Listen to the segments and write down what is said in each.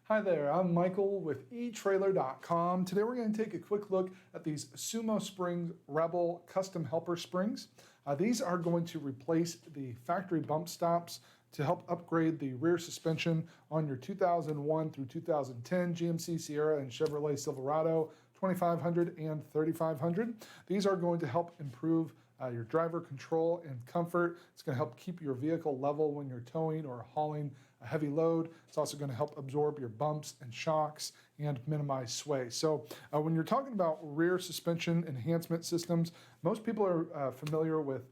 Hi there, I'm Michael with etrailer.com. Today we're going to take a quick look at these SumoSprings Rebel custom helper springs. These are going to replace the factory bump stops to help upgrade the rear suspension on your 2001 through 2010 GMC Sierra and Chevrolet Silverado 2500 and 3500. These are going to help improve your driver control and comfort. It's going to help keep your vehicle level when you're towing or hauling a heavy load. It's also going to help absorb your bumps and shocks and minimize sway. So when you're talking about rear suspension enhancement systems, most people are familiar with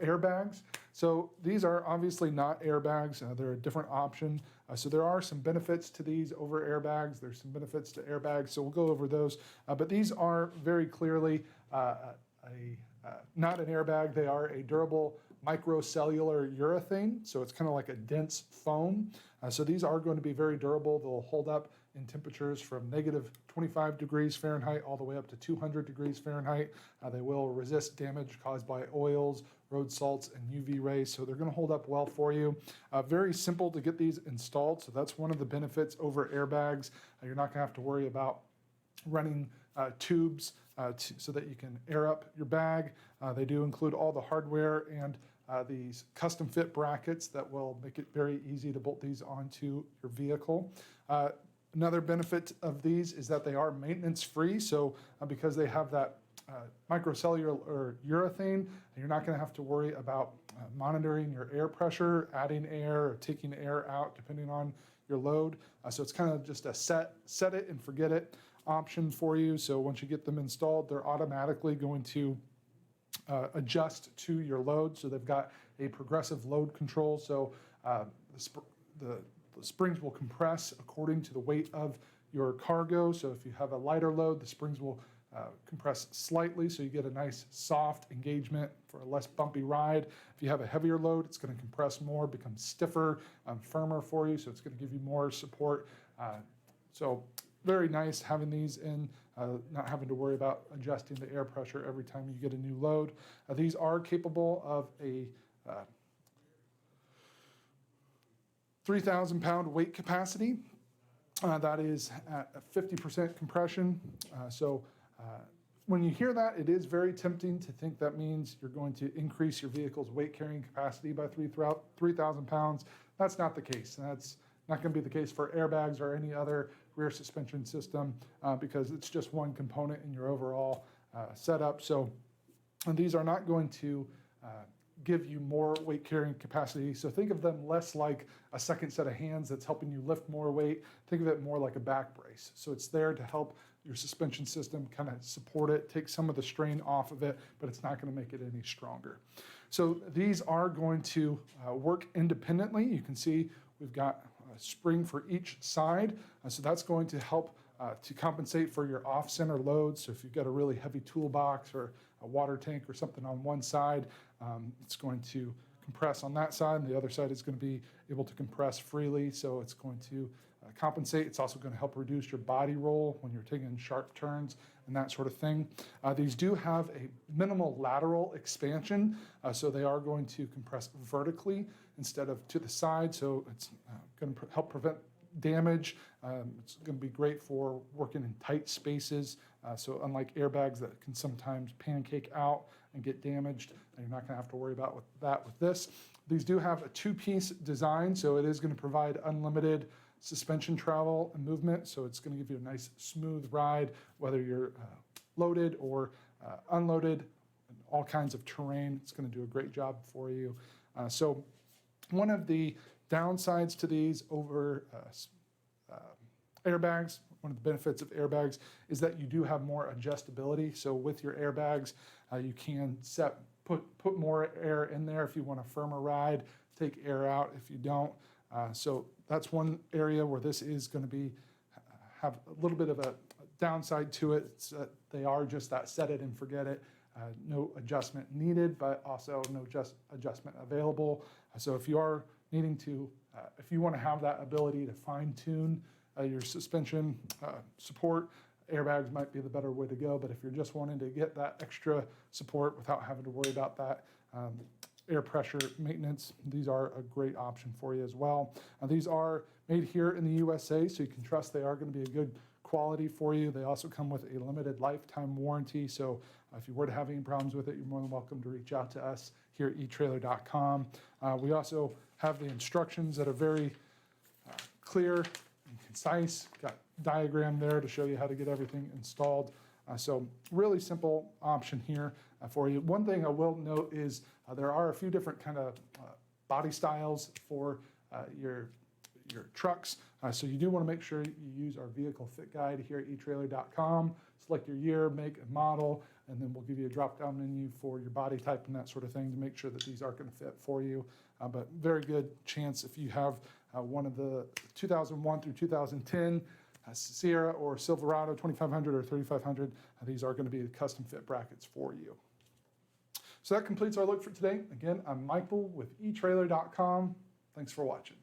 airbags. So these are obviously not airbags. They're a different option. So there are some benefits to these over airbags. There's some benefits to airbags. So we'll go over those. But these are very clearly not an airbag. They are a durable microcellular urethane. So it's kind of like a dense foam. So these are going to be very durable. They'll hold up in temperatures from negative 25 degrees Fahrenheit all the way up to 200 degrees Fahrenheit. They will resist damage caused by oils, road salts, and UV rays. So they're going to hold up well for you. Very simple to get these installed. So that's one of the benefits over airbags. You're not going to have to worry about running tubes so that you can air up your bag. They do include all the hardware and these custom fit brackets that will make it very easy to bolt these onto your vehicle. Another benefit of these is that they are maintenance free. So because they have that microcellular urethane, you're not going to have to worry about monitoring your air pressure, adding air, or taking air out depending on your load. So it's kind of just a set it and forget it option for you. So once you get them installed, they're automatically going to adjust to your load. So they've got a progressive load control. So the springs will compress according to the weight of your cargo. So if you have a lighter load, the springs will compress slightly, so you get a nice soft engagement for a less bumpy ride. If you have a heavier load, it's going to compress more, become stiffer, firmer for you, so it's going to give you more support. So very nice having these in, not having to worry about adjusting the air pressure every time you get a new load. These are capable of a 3,000-pound weight capacity. That is at a 50% compression. When you hear that, it is very tempting to think that means you're going to increase your vehicle's weight carrying capacity by 3,000 pounds. That's not the case. That's not going to be the case for airbags or any other rear suspension system because it's just one component in your overall setup. So these are not going to give you more weight carrying capacity. So think of them less like a second set of hands that's helping you lift more weight. Think of it more like a back brace. So it's there to help your suspension system kind of support it, take some of the strain off of it, but it's not going to make it any stronger. So these are going to work independently. You can see we've got a spring for each side. So that's going to help to compensate for your off-center load. So if you've got a really heavy toolbox or a water tank or something on one side, it's going to compress on that side, and the other side is going to be able to compress freely, so it's going to compensate. It's also going to help reduce your body roll when you're taking sharp turns and that sort of thing. These do have a minimal lateral expansion, so they are going to compress vertically instead of to the side, so it's going to help prevent damage. It's going to be great for working in tight spaces. So unlike airbags that can sometimes pancake out and get damaged, you're not going to have to worry about that with this. These do have a two-piece design, so it is going to provide unlimited suspension travel and movement. So it's going to give you a nice smooth ride, whether you're loaded or unloaded, in all kinds of terrain. It's going to do a great job for you. So one of the downsides to these over airbags, one of the benefits of airbags is that you do have more adjustability. So with your airbags, you can put more air in there if you want a firmer ride, take air out if you don't. So that's one area where this is going to have a little bit of a downside to it. It's, they are just that set it and forget it. No adjustment needed, but also no adjustment available. So if you are needing to, if you want to have that ability to fine tune your suspension support, airbags might be the better way to go. But if you're just wanting to get that extra support without having to worry about that, air pressure maintenance, these are a great option for you as well. These are made here in the USA, so you can trust they are going to be a good quality for you. They also come with a limited lifetime warranty, so if you were to have any problems with it, you're more than welcome to reach out to us here at etrailer.com. We also have the instructions that are very clear and concise. Got a diagram there to show you how to get everything installed. So really simple option here for you. One thing I will note is there are a few different kind of body styles for your trucks. So you do want to make sure you use our vehicle fit guide here at etrailer.com. Select your year, make, and model, and then we'll give you a drop-down menu for your body type and that sort of thing to make sure that these are going to fit for you. But very good chance if you have one of the 2001 through 2010 Sierra or Silverado 2500 or 3500, these are going to be the custom fit brackets for you. So that completes our look for today. Again, I'm Michael with etrailer.com. Thanks for watching.